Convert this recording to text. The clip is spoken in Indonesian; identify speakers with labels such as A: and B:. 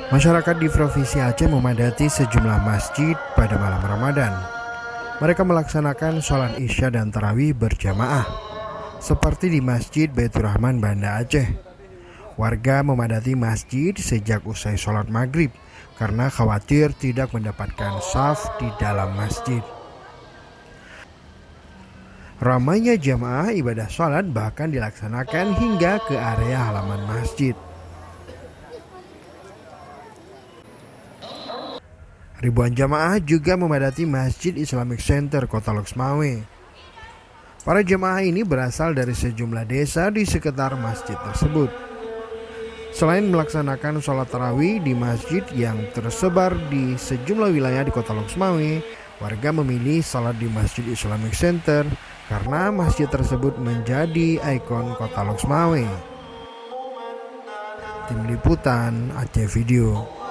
A: Masyarakat di Provinsi Aceh memadati sejumlah masjid pada malam Ramadan. Mereka melaksanakan sholat Isya dan tarawih berjamaah, seperti di Masjid Baitur Rahman, Banda Aceh. Warga memadati masjid sejak usai sholat maghrib karena khawatir tidak mendapatkan shaf di dalam masjid. Ramainya jamaah ibadah sholat bahkan dilaksanakan hingga ke area halaman masjid. Ribuan jamaah juga memadati Masjid Islamic Center Kota Loksmawe. Para jamaah ini berasal dari sejumlah desa di sekitar masjid tersebut. Selain melaksanakan sholat tarawih di masjid yang tersebar di sejumlah wilayah di Kota Loksmawe, warga memilih sholat di Masjid Islamic Center karena masjid tersebut menjadi ikon Kota Loksmawe. Tim Liputan Aceh Video.